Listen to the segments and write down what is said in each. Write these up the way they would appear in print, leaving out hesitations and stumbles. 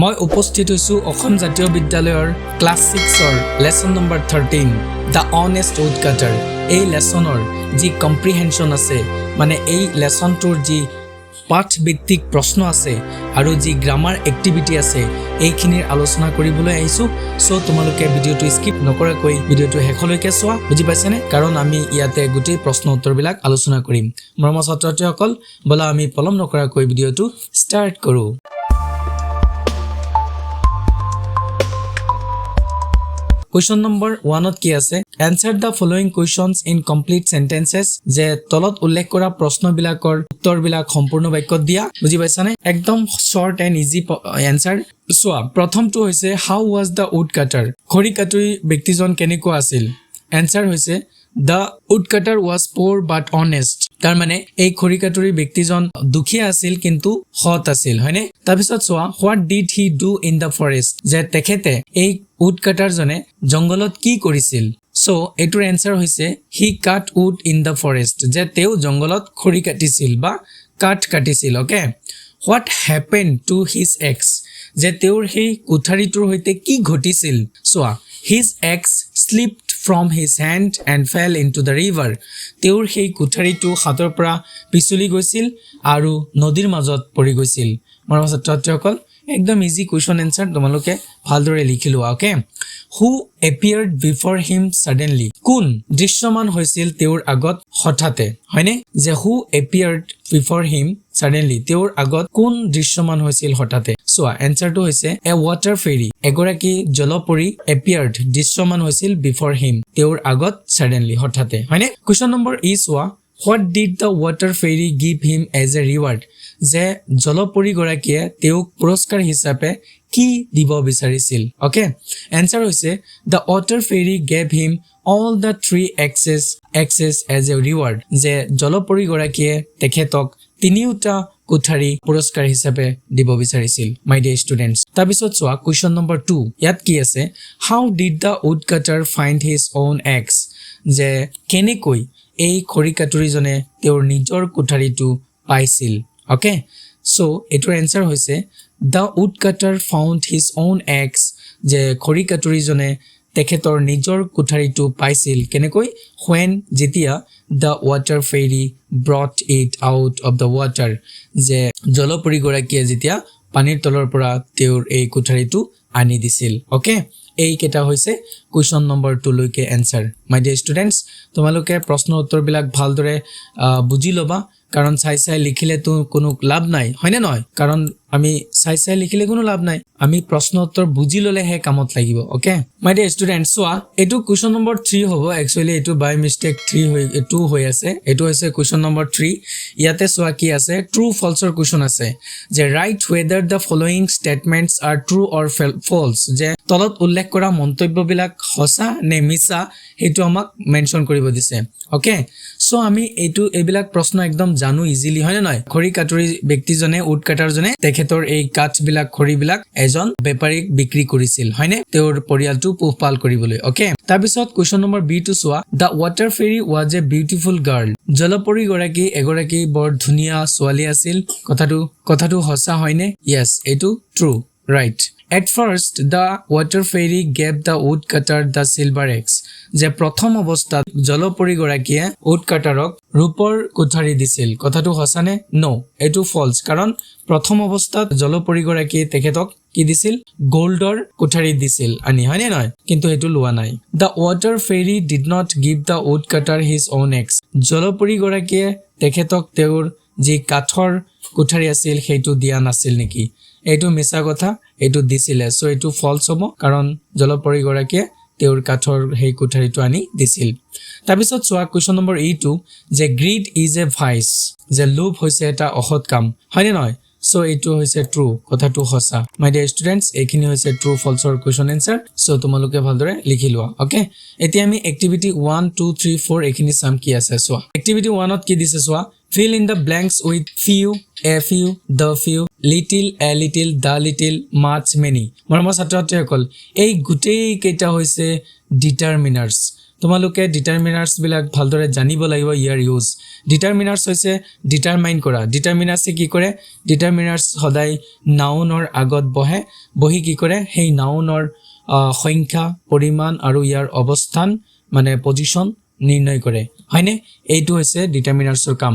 মই উপস্থিত হৈছো অসম জাতীয় বিদ্যালয়ৰ ক্লাছ 6ৰ lesson number 13 the honest woodcutter. এই লেসনৰ যি কম্প্ৰিহেনশন আছে, মানে এই লেসনটোৰ যি পাঠ ভিত্তিক প্ৰশ্ন আছে আৰু যি গ্ৰামাৰ এক্টিভিটি আছে, এইখিনিৰ আলোচনা কৰিবলৈ আহিছো। সো তোমালোকে ভিডিওটো স্কিপ নকৰাকৈ ভিডিওটো শেষলৈকে চোৱা, বুজি পাইছানে? কাৰণ আমি ইয়াতে গোটেই প্ৰশ্ন উত্তৰবিলাক আলোচনা কৰিম। মৰমৰ ছাত্ৰ-ছাত্ৰীসকল, বলা আমি পলম নকৰাকৈ ভিডিওটো ষ্টাৰ্ট কৰো। Question number 1 কি আছে? Answer the following questions in complete sentences. যে তলত উল্লেখ কৰা প্ৰশ্নবিলাকৰ উত্তৰবিলাক সম্পূৰ্ণ বাক্যত দিয়া, বুজি পাইছানে? একদম short and easy answer. চোৱা, প্ৰথমটো হৈছে how was the wood cutter? খৰি কাটুৰি ব্যক্তিজন কেনেকুৱা আছিল? Answer হৈছে the woodcutter was poor but honest. তাৰ মানে এই খৰি কাটুৰি ব্যক্তিজন দুখীয়া আছিল কিন্তু সৎ আছিল, হয়নে? তাৰপিছত চোৱা, what did he do in the forest? যে তেখেতে এই woodcutter জনে জংগলত কি কৰিছিল? সো এটোৰ এনসাৰ হৈছে he cut wood in the forest. যে তেওঁ জংগলত খৰি কাটিছিল বা কাঠ কাটিছিল। Okay, what happened to his axe? যে তেওঁৰ সেই কুঠাৰিটোৰ হৈতে কি ঘটিছিল? চোৱা, his axe slipped from his hand and fell into the river. তেওঁৰ সেই কুঠাৰিটো হাতৰ পৰা পিছলি গৈছিল আৰু নদীৰ মাজত পৰি গৈছিল। মৰমৰ ছাত্ৰ-ছাত্ৰীসকল, একদম ইজি কুৱেশ্যন এনসাৰ তোমালোকে ভালদৰে লিখি লোৱা। Okay, who appeared before him suddenly? কোন দৃশ্যমান হৈছিল তেওঁৰ আগত হঠাতে, হয়নে? যে who appeared before him suddenly, তেওঁৰ আগত কোন দৃশ্যমান হৈছিল হঠাতে? চোৱা, এনসাৰটো হৈছে a water fairy. এগৰাকী জলপৰী appeared দৃশ্যমান হৈছিল before him, তেওঁৰ আগত suddenly হঠাতে, হয়নে? কুৱেশ্যন নম্বৰ ই চোৱা, what did the water fairy give him as a reward? যে জলপৰী গৰাকীয়ে তেওঁক পুৰস্কাৰ হিচাপে কি দিব বিচাৰিছিল? ওকে, এনসাৰ হৈছে the water fairy gave him all the 3 axes as a reward. যে জলপৰী গৰাকীয়ে তেখেতক তিনিওটা কুঠাৰি পুৰস্কাৰ হিচাপে দিব বিচাৰিছিল, মাই ডিয়াৰ ষ্টুডেণ্টছ। তাৰপিছত চোৱা, কুৱেশ্যন নম্বৰ 2, ইয়াত কি আছে? how did the woodcutter find his own axe? যে কেনেকৈ এই খৰি কাটুৰিজনে তেওঁৰ নিজৰ কুঠাৰিটো পাইছিল? ওকে, সো এটোৰ এনসাৰ হৈছে the woodcutter found his own axe. যে খৰি কাটুৰিজনে তেখেতৰ নিজৰ কুঠাৰিটো পাইছিল কেনেকৈ? when যেতিয়া the water fairy brought it out of the water. যে জলপৰী গৰাকীয়ে যেতিয়া পানীৰ তলৰ পৰা তেওঁৰ এই কুঠাৰিটো আনি দিছিল। ওকে, এই কেইটা হৈছে কুৱেশ্যন নম্বৰ 2 লৈকে এনসাৰ। মাই ডিয়াৰ ষ্টুডেণ্টছ, তোমালোকে প্ৰশ্ন উত্তৰবিলাক ভালদৰে বুজি ল'বা, কাৰণ চাই লিখিলেতো কোনো লাভ নাই, হয়নে নহয়? কাৰণ আমি চাই লিখিলে কোনো লাভ নাই, আমি প্ৰশ্ন উত্তৰ বুজি ললেহে কামত লাগিব। ওকে, মাই ডিয়াৰ ষ্টুডেণ্টছ, চোৱা, এইটো কুৱেশ্যন নম্বৰ 3 হ'ব। একচুৱেলি এইটো বাই মিষ্টেক 2 হৈ আছে। এইটো হৈছে কুৱেশ্যন নম্বৰ 3। ইয়াতে চোৱা কি আছে, ট্ৰু ফলছৰ কুৱেশ্যন আছে। যে write whether the following statements are true or false. যে তলত উল্লেখ কৰা মন্তব্যবিলাক সঁচা নে মিছা সেইটো আমাক মেনশ্যন কৰিব দিছে। ওকে, সো আমি এইবিলাক প্ৰশ্ন একদম জানো ইজিলি, হয়নে নহয়? খৰি কাটুৰি ব্যক্তিজনে, উড কাটাৰজনে তেখেতৰ এই কাঠবিলাক খৰিবিলাক এজন বেপাৰীক বিক্ৰী কৰিছিল, হয়নে? তেওঁৰ পৰিয়ালটো পোহপাল কৰিবলৈ। ওকে, তাৰপিছত কুৱেশ্যন নম্বৰ বি টো চোৱা, the water fairy was a beautiful girl. জলপৰী গৰাকী এগৰাকী বৰ ধুনীয়া ছোৱালী আছিল। কথাটো সঁচা হয়নে? য়েছ, এইটো true, right. At first, the water fairy gave the woodcutter the silver axe. যে প্ৰথম অৱস্থাত জলপৰী গৰাকীয়ে woodcutterক ৰূপৰ কুঠাৰি দিছিল। কথাটো সঁচা নে? নো, এইটো ফলছ। কাৰণ প্ৰথম অৱস্থাত জলপৰী গৰাকীয়ে তেখেতক কি দিছিল? গোল্ডৰ কুঠাৰি দিছিল আনি, হয়নে নহয়? কিন্তু সেইটো লোৱা নাই। The water fairy did not give the woodcutter his own axe. জলপৰী গৰাকীয়ে তেখেতক তেওঁৰ যি কাঠৰ কুঠাৰি আছিল সেইটো দিয়া নাছিল নেকি? এইটো মিছা কথা, এইটো দিছিলে। সো এইটো ফলছ হ'ব, কাৰণ জলপৰী গৰাকীয়ে তেওঁৰ কাঠৰ সেই কুঠাৰিটো আনি দিছিল। তাৰপিছত চোৱা, কুৱেশ্যন নম্বৰ 2, যে গ্ৰীড ইজ এ ভাইচ। যে লোভ হৈছে এটা অসৎ কাম, হয়নে নহয়? সো এইটো হৈছে ট্ৰু, কথাটো সঁচা। মাই ডিয়াৰ ষ্টুডেণ্টছ, এইখিনি হৈছে ট্ৰু ফলছৰ কুৱেশ্যন এনসাৰ। সো তোমালোকে ভালদৰে লিখি লোৱা। ওকে, এতিয়া আমি এক্টিভিটি 1, 2, 3, 4 এইখিনি চাম কি আছে। চোৱা, এক্টিভিটি 1ত কি দিছে চোৱা, fill in the blanks with few, a few, the few, little, a little, the little, much, many. মৰমৰ ছাত্ৰ-ছাত্ৰীসকল, এই গোটেই কেইটা হৈছে ডিটাৰমিনাৰ্ছ। তোমালোকে ডিটাৰমিনাৰ্ছ বিলাক ভালদৰে জানিব লাগিব ইয়াৰ ইউজ ডিটাৰমিনাৰ্ছ হৈছে ডিটাৰমাইন কৰা ডিটাৰমিনাৰ্ছে কি কৰে ডিটাৰমিনাৰ্ছ সদায় নাউনৰ আগত বহি কি কৰে সেই নাউনৰ সংখ্যা পৰিমাণ আৰু ইয়াৰ অৱস্থান মানে পজিশন নিৰ্ণয় কৰে হয়নে এইটো হৈছে ডিটাৰমিনাৰ্ছৰ কাম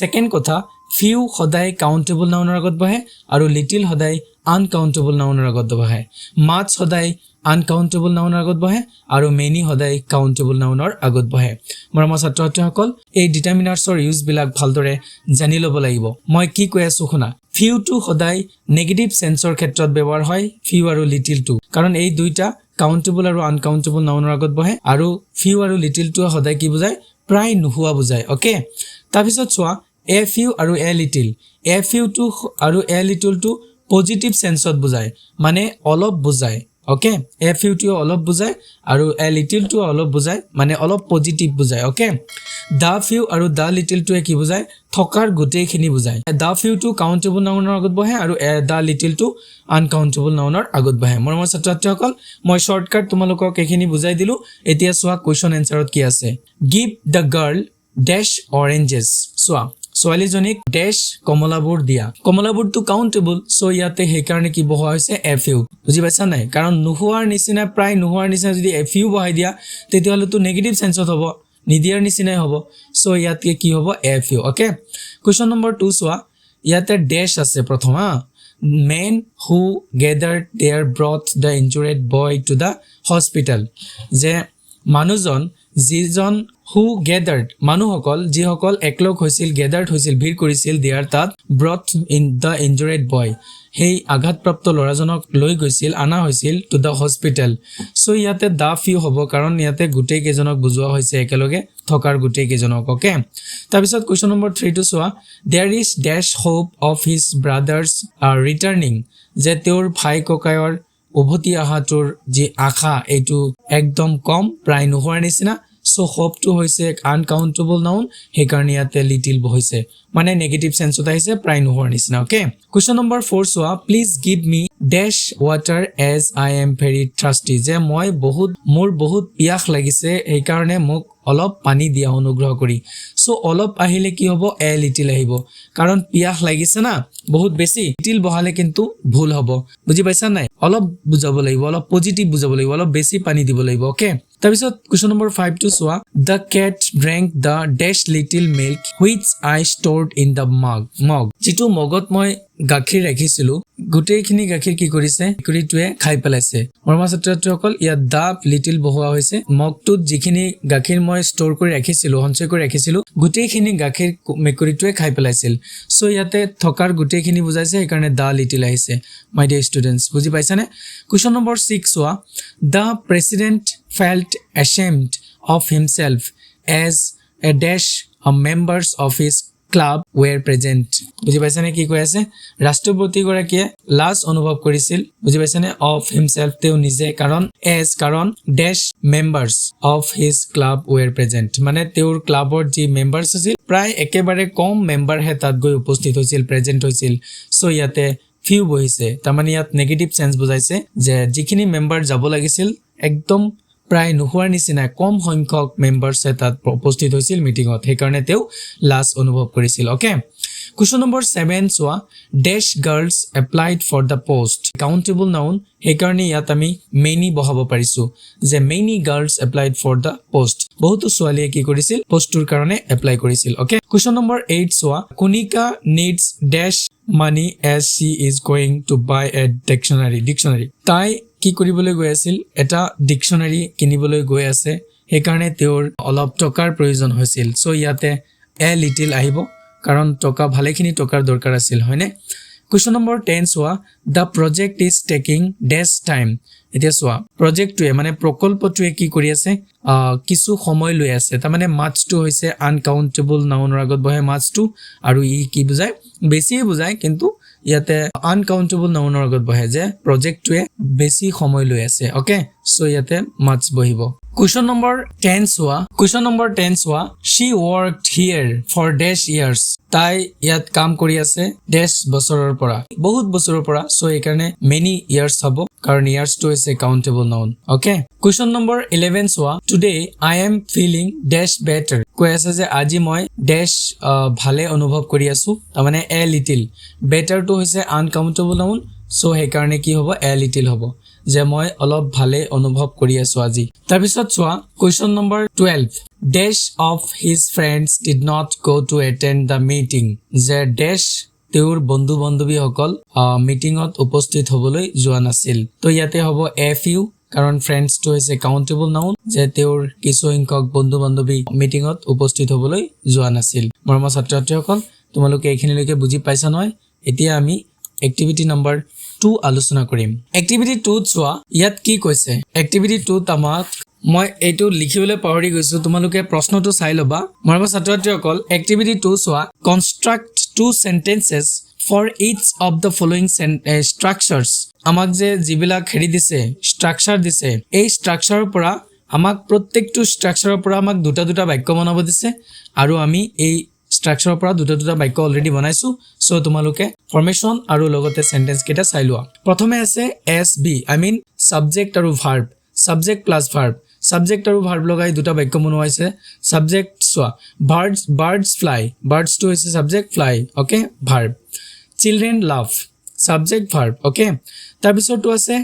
সেকেন্ড কথা ফিউ সদায় কাউন্টেবল নাউনৰ আগত বহে আৰু লিটিল সদায় আনকাউন্টেবল নাউনৰ আগত বহে মাছ সদায় আনকাউন্টেবল নাউনৰ আগত বহে আৰু মেনি সদায় কাউন্টেবল নাউনৰ আগত বহে মৰমৰ ছাত্ৰ-ছাত্ৰীসকল এই ডিটাৰমিনাৰ্ছৰ ইউজ বিলাক ভালদৰে জানি ল'ব লাগিব মই কি কৈ আছো শুনা ফিউ টু সদায় নেগেটিভ সেন্সৰ ক্ষেত্ৰত ব্যৱহাৰ হয় ফিউ আৰু লিটিল টু কাৰণ এই দুইটা কাউন্টেবল আৰু আনকাউন্টেবল নাউনৰ আগত বহে আৰু ফিউ আৰু লিটিল টু সদায় কি বুজায় প্ৰায় নোহোৱা বুজায় ওকে তাৰপিছত চোৱা এ ফিউ আৰু a little a few too আৰু এ লিটিল টু পজিটিভ সেন্সত বুজায় মানে অলপ বুজায় ওকে এ ফিউ টু অলপ বুজায় আৰু এ লিটিল টু অলপ বুজায় মানে অলপ পজিটিভ বুজায় ওকে দা ফিউ আৰু দা লিটিল টুৱে কি বুজায় থকাৰ গোটেইখিনি বুজায় দা ফিউ টু কাউন্টেবল নাউনৰ আগত বহে আৰু দা লিটিল টু আনকাউন্টেবল নাউনৰ আগত বহে মৰমৰ ছাত্ৰ-ছাত্ৰীসকল মই শৰ্টকাট তোমালোকক এইখিনি বুজাই দিলো এতিয়া চোৱা কোৱেশ্চন এনসাৰত কি আছে গিভ দ্য গাৰ্ল ড্যাশ অৰেঞ্জেস চোৱা ছোৱালীজনীক ড্যাশ কমলাবোৰ দিয়া কমলাবোৰটো কাউন্টেবল সো ইয়াতে সেই কাৰণে কি বহা হৈছে এফ ইউ বুজি পাইছা নাই কাৰণ নোহোৱাৰ নিচিনা প্ৰায় নোহোৱাৰ নিচিনা যদি এফ ইউ বহাই দিয়া তেতিয়াহ'লে তো নেগেটিভ সেন্সত হ'ব নিদিয়াৰ নিচিনাই হ'ব সো ইয়াতে কি হ'ব F you okay question number 2 চোৱা ইয়াতে ড্যাশ আছে প্ৰথম men who gathered there brought the injured boy to the hospital যে মানুহজন যিজন who gathered মানুহসকল যিসকল একলগ হৈছিল gathered হৈছিল ভিৰ কৰিছিল দেয়াৰ তাত brought in the injured boy হেই আঘাতপ্ৰাপ্ত লৰাজনক লৈ গৈছিল আনা হৈছিল to the hospital সো ইয়াতে দা ফিউ হ'ব কাৰণ ইয়াতে গুটেই কেজনক বুজোৱা হৈছে একেলগে থকাৰ গুটেই কেজনক ওকে তাৰপিছত কোৱেশ্চন নম্বৰ 3 টো চোৱা there is dash hope of his brothers are returning যে তেওঁৰ ভাই ককায়ৰ উভতি আহাটোৰ যে আশা এইটো একদম কম প্ৰায় নোহোৱাৰ নিচিনা সো হোপ টু হৈছে আনকাউন্টেবল নাউন হে কাৰণে ইয়াতে লিটিল বহিছে মানে নেগেটিভ সেন্সত আহিছে প্ৰায় নোহোৱাৰ নিচিনা ওকে কোৱেশ্চন নম্বৰ 4 চোৱা please give me dash water as I am very thirsty যে মই মোৰ বহুত পিয়াস লাগিছে এই কাৰণে মোক অলপ পানী দিয়া অনুগ্ৰহ কৰি সো অলপ আহিলে কি হ'ব এ লিটিল আহিব কাৰণ পিয়াস লাগিছে না বহুত বেছি লিটিল বহালে কিন্তু ভুল হ'ব বুজি পাইছা নাই অলপ বুজাব লাগিব অলপ পজিটিভ বুজাব লাগিব অলপ বেছি পানী দিব লাগিব ওকে তাৰপিছত কোৱেশ্চন নম্বৰ 5 টো চোৱা the cat drank the dash little milk which I stored in the mug যেটো মগত মই গাখীৰ ৰাখিছিলো গোটেইখিনি গাখীৰ কি কৰিছে মেকুৰীটোৱে খাই পেলাইছে মৰমৰ ছাত্ৰছাত্ৰীসকল ইয়াত দা লিটিল বহোৱা হৈছে মগটোত যিখিনি গাখীৰ মই ষ্টৰ কৰি ৰাখিছিলো সঞ্চয় কৰি ৰাখিছিলো গোটেইখিনি গাখীৰ মেকুৰীটোৱে খাই পেলাইছিল সো ইয়াতে থকাৰ গোটেইখিনি বুজাইছে এই কাৰণে দা লিটিল আহিছে মাই ডিয়াৰ ষ্টুডেন্টস বুজি পাইছানে কোৱেশ্চন নম্বৰ 6 চোৱা the president felt ashamed of himself as a dash of members of his club were present বুজি পাইছানে কি কৈ আছে ৰাষ্ট্ৰপতি গৰাকীয়ে লাজ অনুভৱ কৰিছিল বুজি পাইছানে of himself তেওঁ নিজে কাৰণ dash members of his club were present মানে তেওঁৰ ক্লাবৰ যি মেম্বাৰছ আছিল প্ৰায় একেবাৰে কম মেম্বাৰ হে তাত গৈ উপস্থিত হৈছিল প্ৰেজেন্ট হৈছিল সো ইয়াতে ফিউ বহিছে তাৰমানে ইয়াত নেগেটিভ সেন্স বুজাইছে যে যিখিনি মেম্বাৰ যাব লাগিছিল একদম প্ৰায় নোহোৱাৰ নিচিনা কম সংখ্যক মেম্বাৰছ তাত উপস্থিত হৈছিল মিটিংত হে কাৰণে তেওঁ লাজ অনুভৱ কৰিছিল ওকে কোৱেশ্চন নম্বৰ 7 চোৱা dash girls applied for the post countable noun হে কাৰণে ইয়াত আমি মেনি বহাব পাৰিছো যে many girls applied for the post বহুতো ছোৱালীয়ে কি কৰিছিল পোষ্টৰ কাৰণে এপ্লাই কৰিছিল ওকে কোৱেশ্চন নম্বৰ 8 চোৱা Kunika needs dash money as she is going to buy a dictionary তাই কি কৰিবলৈ গৈ আছিল এটা ডিকচনাৰী কিনিবলৈ গৈ আছে হে কাৰণে তেওঁৰ অলপ টকাৰ প্ৰয়োজন হৈছিল সো ইয়াতে এ লিটিল আহিব কাৰণ টকা ভালেখিনি টকাৰ দৰকাৰ আছিল হয়নে কোৱেশ্চন নম্বৰ 10 চোৱা the project is taking dash time এতিয়া চোৱা প্ৰজেক্টটোৱে মানে প্ৰকল্পটোৱে কি কৰি আছে কিছু সময় লৈ আছে তাৰ মানে মাছটো হৈছে আনকাউন্টেবল নাউনৰ আগত বহে মাছটো আৰু ই কি বুজায় বেছি বুজায় কিন্তু ইয়াতে আনকাউন্টেবল নাউনৰ আগত বহে যে প্ৰজেক্টটোৱে বেছি সময় লৈ আছে ওকে সো ইয়াতে মাছ বহিব Question number 10 চোৱা Question number 10 চোৱা She worked here for dash years তাই ইয়াত কাম কৰি আছে dash বছৰৰ পৰা বহুত বছৰৰ পৰা সো এই কাৰণে many years হ'ব কাৰণ years to is a countable noun okay Question number 11 চোৱা Today I am feeling dash better কৈ আছে যে আজি মই dash ভালে অনুভৱ কৰি আছো তাৰমানে a little better to হৈছে uncountable noun সো এই কাৰণে কি হ'ব a little হ'ব যে মই অলপ ভালে অনুভৱ কৰি আছো আজি তাৰ পিছত চোৱা Question number 12 dash of his friends did not go to attend the meeting যে dash তেওঁৰ বন্ধু বান্ধৱী সকল মিটিংত উপস্থিত হ'বলৈ যোৱা নাছিল তো ইয়াতে হ'ব a few কাৰণ friends to is a countable noun যে তেওঁৰ কিছু সংখ্যক বন্ধু বান্ধৱী মিটিংত উপস্থিত হ'বলৈ যোৱা নাছিল মৰমৰ ছাত্ৰ-ছাত্ৰীসকল তোমালোকে এইখিনিলৈকে বুজি পাইছা নহয় এতিয়া আমি activity number 2 আলোচনা কৰিম activity 2 চোৱা ইয়াত কি কৈছে activity 2 তামাক মই এইটো লিখিবলৈ পাহৰি গৈছো তোমালোকে প্ৰশ্নটো চাই লবা মৰমৰ ছাত্ৰ-ছাত্ৰীসকল activity 2 চোৱা construct two sentences for each of the following structures আমাক যে যিবিলাক হেৰি দিছে structure দিছে এই structure পৰা আমাক প্ৰত্যেকটো structure পৰা আমাক দুটা দুটা বাক্য বনাব দিছে আৰু আমি এই structure পৰা দুটা দুটা বাক্য অলৰেডি বনাইছো সো তোমালোকে ফৰ্মেশন আৰু লগতে সেন্টেন্স কেটা চাই লোৱা প্ৰথমে আছে SB I mean subject আৰু verb subject plus verb subject আৰু verb লগাই দুটা বাক্য বনোৱাইছে subject চোৱা birds fly birds to is subject fly okay verb children laugh subject verb okay তাৰ পিছৰটো আছে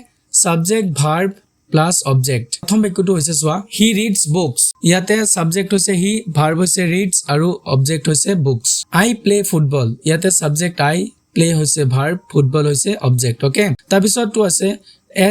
subject verb plus object প্ৰথম বাক্যটো হৈছে চোৱা he reads books ইয়াতে subject হৈছে he verb হৈছে reads আৰু object হৈছে books I play football ইয়াতে subject I play হৈছে verb football হৈছে object okay তাৰ পিছৰটো আছে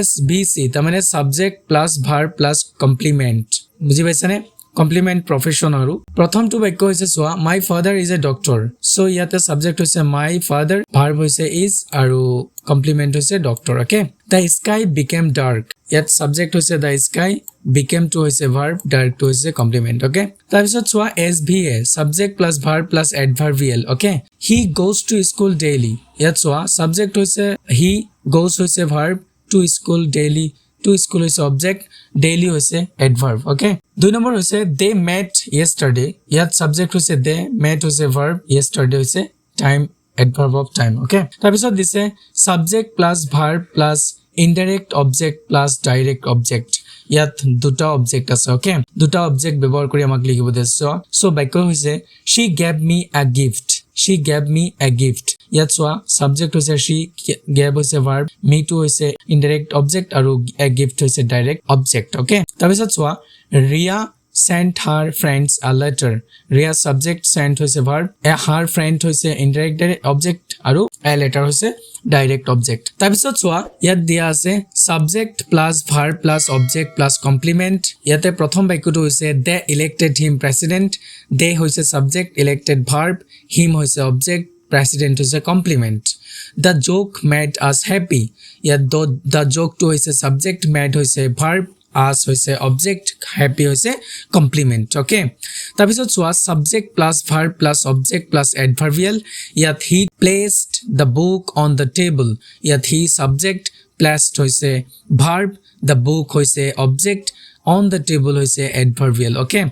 SBC তাৰমানে subject plus verb plus complement বুজি পাইছানে complement profession আৰু প্ৰথমটো বাক্য হৈছে চোৱা my father is a doctor so ইয়াতে subject হৈছে my father verb হৈছে is আৰু complement হৈছে doctor okay the sky became dark ইয়াত subject হৈছে the sky became to হৈছে verb dark to হৈছে complement okay তাৰ পিছত চোৱা SVA subject plus verb plus adverbial okay he goes to school daily ইয়াত চোৱা subject হৈছে he goes হৈছে verb to school daily to school is object daily hoise adverb okay দুই number হৈছে they met yesterday ইয়াত subject হৈছে they met হৈছে verb yesterday হৈছে time adverb of time okay তাৰ পিছত দিছে subject plus verb plus indirect object plus direct object ইয়াত দুটা object আছে okay দুটা object ব্যৱহাৰ কৰি আমাক লিখিব দিছে so বাক্য হৈছে she gave me a gift she gave me a gift ইয়াত চোৱা subject হৈছে she gave হৈছে verb me to হৈছে indirect object আৰু a gift হৈছে direct object okay তাৰ পিছত চোৱা Ria sent her friends a letter Ria subject sent হৈছে verb her friend হৈছে indirect object আৰু a letter হৈছে direct object তাৰ পিছত চোৱা ইয়াত দিয়া আছে subject plus verb plus object plus complement ইয়াতে প্ৰথম বাক্যটো হৈছে they elected him president they হৈছে subject elected verb him হৈছে object president হৈছে complement the joke made us happy ইয়াত the joke to হৈছে subject made হৈছে verb as হৈছে object happy হৈছে complement okay তাৰ পিছত চোৱা subject plus verb plus object plus adverbial ইয়াত he placed the book on the table ইয়াত he subject placed হৈছে verb the book হৈছে object on the table hoise adverbial okay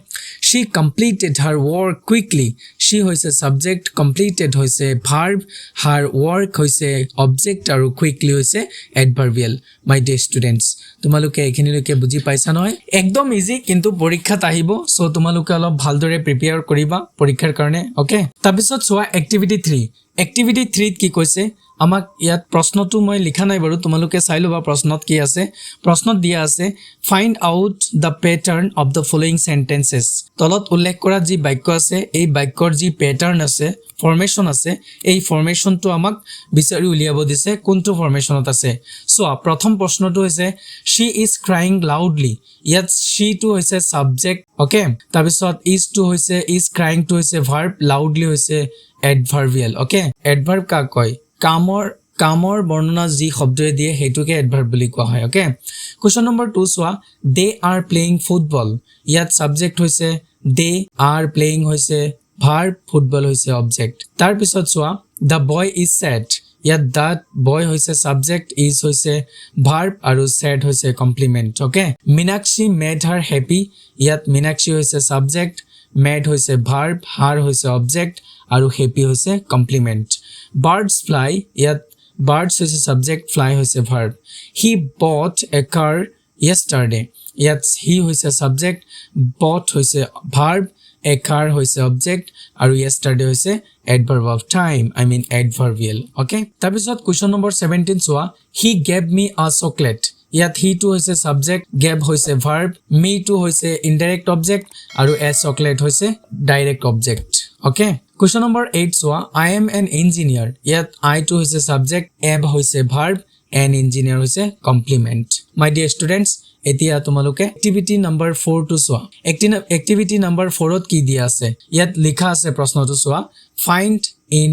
she completed her work quickly she hoise subject completed hoise verb her work hoise object aru quickly hoise adverbial my dear students তোমালোকে এখিনিলৈকে বুজি পাইছা নহয় একদম easy কিন্তু পৰীক্ষাত আহিব so তোমালোকে অলপ ভালদৰে প্ৰিপেয়াৰ কৰিবা পৰীক্ষাৰ কাৰণে ওকে তাৰপিছত চোৱা এক্টিভিটি 3 এক্টিভিটি 3 কি কৈছে আমাক ইয়াত প্ৰশ্নটো মই লিখা নাই বাৰু তোমালোকে চাই লবা প্ৰশ্নত কি আছে প্ৰশ্নত দিয়া আছে find out da pattern of the following sentences তলত উল্লেখ কৰা যি বাক্য আছে এই বাক্যৰ যি প্যাটাৰ্ন আছে ফৰ্মেশন আছে এই ফৰ্মেশনটো আমাক বিচাৰি উলিয়াব দিছে কোনটো ফৰ্মেশনত আছে সো প্ৰথম প্ৰশ্নটো হৈছে she is crying loudly ইয়াত she to হৈছে সাবজেক্ট ওকে তাৰপিছত is to হৈছে is crying to হৈছে verb loudly হৈছে adverbial ওকে adverb কা কয় কামৰ বৰ্ণনা যি শব্দয়ে দিয়ে হেতুকে adverb বুলি কোৱা হয় okay question number 2 সোৱা they are playing football ইয়াত সাবজেক্ট হৈছে they are playing হৈছে verb football হৈছে object তাৰ পিছত সোৱা the boy is sad ইয়াত that boy হৈছে subject, is হৈছে verb আৰু said হৈছে complement. Okay, Meenakshi made her happy. ইয়াত Meenakshi হৈছে subject, made হৈছে verb, her হৈছে object আৰু happy হৈছে complement. Birds fly. ইয়াত birds হৈছে subject, fly হৈছে verb. He bought a car yesterday. ইয়াত he হৈছে subject, bought হৈছে verb, a car হৈছে object আৰু yesterday হৈছে adverb of time, I mean adverbial. Okay, তাৰপিছত question number 17 চোৱা, he gave me a chocolate. ইয়াত he to হৈছে subject, gave হৈছে verb, me to হৈছে indirect object আৰু a chocolate হৈছে direct object. Okay, question number 8 চোৱা, I am an engineer. ইয়াত I to হৈছে subject, am হৈছে verb, an engineer হৈছে complement. My dear students, এতিয়া তোমালোকে এক্টিভিটি নাম্বাৰ 4 টো চোৱা। এক্টিভিটি নাম্বাৰ 4 ত কি দিয়া আছে? ইয়াত লিখা আছে প্ৰশ্নটো চোৱা, find in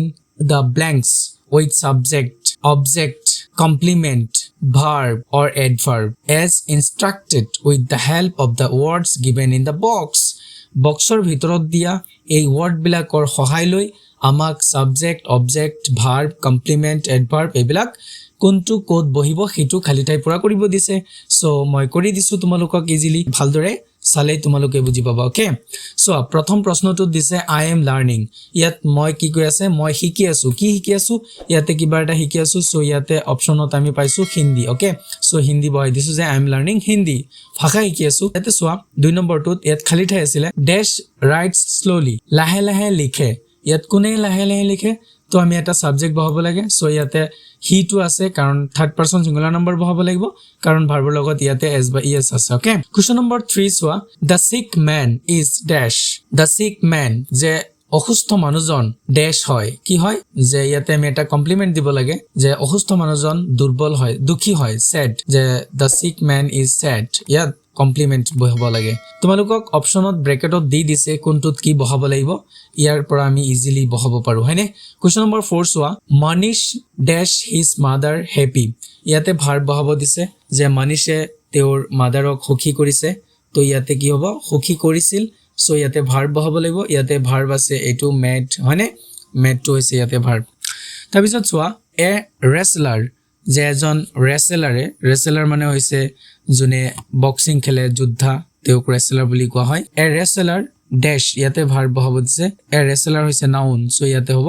the blanks with subject, object, complement, verb or adverb as instructed with the help of the words given in the box. বক্সৰ ভিতৰত দিয়া এই ওয়াৰ্ড বিলাকৰ সহায় লৈ আমাক সাবজেক্ট, অবজেক্ট, ভাৰ্ব, কমপ্লিমেন্ট, এডভাৰ্ব এইবিলাক কোনটো কোড বহিব সেইটো খালি ঠাই পুৰা কৰিব দিছে। সো মই কৰি দিছো তোমালোকক ইজিলি, ভালদৰে চালে তোমালোকে বুজি পাবা। ওকে, সো প্ৰথম প্ৰশ্নটো দিছে আই এম লাৰ্নিং। ইয়াত মই কি কৈ আছে, মই শিকি আছো। কি শিকি আছো? ইয়াতে কিবা এটা শিকি আছো। সো ইয়াতে অপচনত আমি পাইছো হিন্দী। ওকে, সো হিন্দী বহাই দিছো যে আই এম লাৰ্নিং হিন্দী, ভাষা শিকি আছো। ইয়াতে চোৱা 2 নম্বৰটোত ইয়াত খালি ঠাই আছিলে, ডেশ ৰাইটস স্লোলি, লাহে লাহে লিখে। ইয়াত কোনে লাহে লাহে লিখে? তো আমি এটা সাবজেক্ট বহাব লাগে। সো ইয়াতে হি টু আছে কাৰণ থাৰ্ড পাৰসন সিঙ্গুলাৰ নাম্বাৰ বহাব লাগিব কাৰণ ভাৰ্বৰ লগত ইয়াতে এস বা ইএস আছে। ওকে, কোৱেশ্চন নম্বৰ 3 চোৱা, দ্য সিক ম্যান ইজ ড্যাশ। দ্য সিক ম্যান যে অসুস্থ মানুহজন ড্যাশ হয়, কি হয়? যে ইয়াতে আমি এটা কমপ্লিমেন্ট দিব লাগে যে অসুস্থ মানুহজন দুৰ্বল হয়, দুখী হয়, স্যাড, যে দ্য সিক ম্যান ইজ স্যাড। ইয়াত কমপ্লিমেন্ট বহাব লাগে। তোমালোকক অপশনত ব্ৰেকেটত দি দিছে কোনটোত কি বহাব লাগিব, ইয়াৰ পৰা আমি ইজিলি বহাব পাৰো, হয়নে? কোৱেশ্চন নম্বৰ 4 চোৱা, Manish dash his mother happy. ইয়াতে ভাৰ্ব বহাব দিছে যে মনিশে তেওঁৰ মাদাৰক সুখী কৰিছে। তো ইয়াতে কি হ'ব, সুখী কৰিছিল। সো ইয়াতে ভাৰ্ব বহাব লাগিব। ইয়াতে ভাৰ্ব আছে, এইটো মেড, হয়নে? মেডটো হৈছে ইয়াতে ভাৰ্ব। তাৰপিছত চোৱা, এ ৰেসলাৰ, যে এজন ৰেসলাৰ মানে হৈছে যোনে বক্সিং খেলে, যোদ্ধা, তেওঁক ৰেসলাৰ বুলি কোৱা হয়। এ ৰেসলাৰ ড্যাশ, ইয়াতে ভাৰ্ব বহাব দিছে। এ ৰেসলাৰ হৈছে নাউন। সো ইয়াতে হ'ব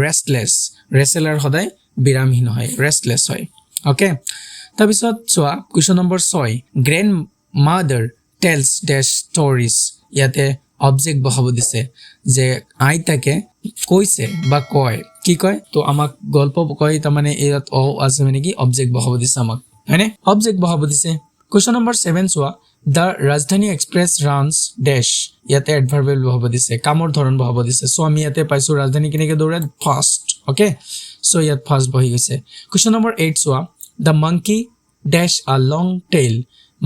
ৰেষ্টলেছ। ৰেসলাৰ সদায় বিৰামহীন হয়, ৰেষ্টলেছ হয়। ওকে, তাৰপিছত চোৱা question number 6, grand mother tales dash stories. ইয়াতে অবজেক্ট বহাব দিছে যে আইতাকে কৈছে বা কয়, কি কয়? তো আমাক গল্প কয়, তাৰমানে ইয়াত অ আছে মানে কি অবজেক্ট বহাব দিছে আমাক, হয়নে? অবজেক্ট বহাব দিছে। কুৱেশ্চন নম্বৰ 7 চোৱা, দ্য ৰাজধানী এক্সপ্ৰেছ ৰানছ ড্যাশ। ইয়াতে এডভাৰ্বেল বহাব দিছে, কামৰ ধৰণ বহাব দিছে। সো আমি ইয়াতে পাইছো ৰাজধানী কেনেকে দৌৰে, ফাষ্ট। ওকে, সো ইয়াত ফাষ্ট বহি গৈছে। কুৱেশ্চন নম্বৰ 8 চোৱা, the monkey dash a long tail.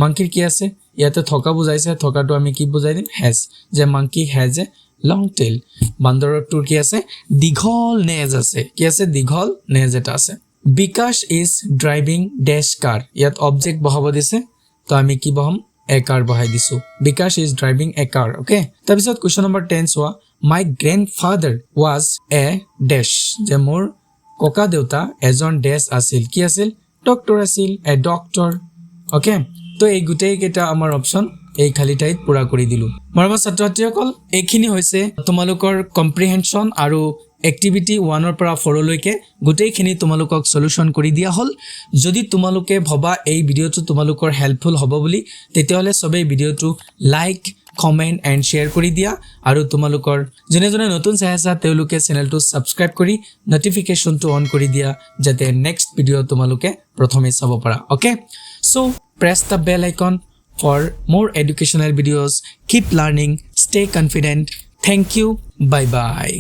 মাংকিৰ কি আছে? ইয়াতে থকা বুজাইছে, থকাটো আমি কি বুজাই দিম, হেজ, যে monkey has a long tail. বান্দৰটোৰ কি আছে? দীঘল নেজ আছে। কি আছে? দীঘল নেজ এটা আছে। বিকাশ ইজ ড্ৰাইভিং ড্যাশ কাৰ। ইয়াত অবজেক্ট বহাব দিছে, তো আমি কি বহাম, এ কাৰ বহাই দিছো। Bikash is driving a car. Okay, তাৰপিছত কুৱেশ্চন নম্বৰ 10 চোৱা, my grandfather was a dash. যে মোৰ ককা দেউতা এজন ড্যাশ আছিল। কি আছিল? ডক্টৰ আছিল, এ ডক্টৰ। ওকে, তো এই গোটেই কেইটা আমাৰ অপশন এই খালি ঠাইত পুৰা কৰি দিলো। মৰমৰ ছাত্ৰ ছাত্ৰীসকল, এইখিনি হৈছে তোমালোকৰ কম্প্ৰিহেনশ্যন আৰু এক্টিভিটি 1 পৰা 4 লৈকে গোটেইখিনি তোমালোকক সলিউশন কৰি দিয়া হল। যদি তোমালোকে ভবা এই ভিডিওটো তোমালোকৰ হেল্পফুল হ'ব বুলি, তেতিয়াহলে সবেই ভিডিওটো লাইক, কমেন্ট এণ্ড শ্বেয়াৰ কৰি দিয়া। আৰু তোমালোকৰ যোনে যোনে নতুন চাই আছা তেওঁলোকে চেনেলটো সাবস্ক্ৰাইব কৰি নটিফিকেশনটো অন কৰি দিয়া, যাতে নেক্সট ভিডিও তোমালোকে প্ৰথমে চাব পাৰা। Okay, so press the bell icon for more educational videos. Keep learning, stay confident. Thank you. Bye bye.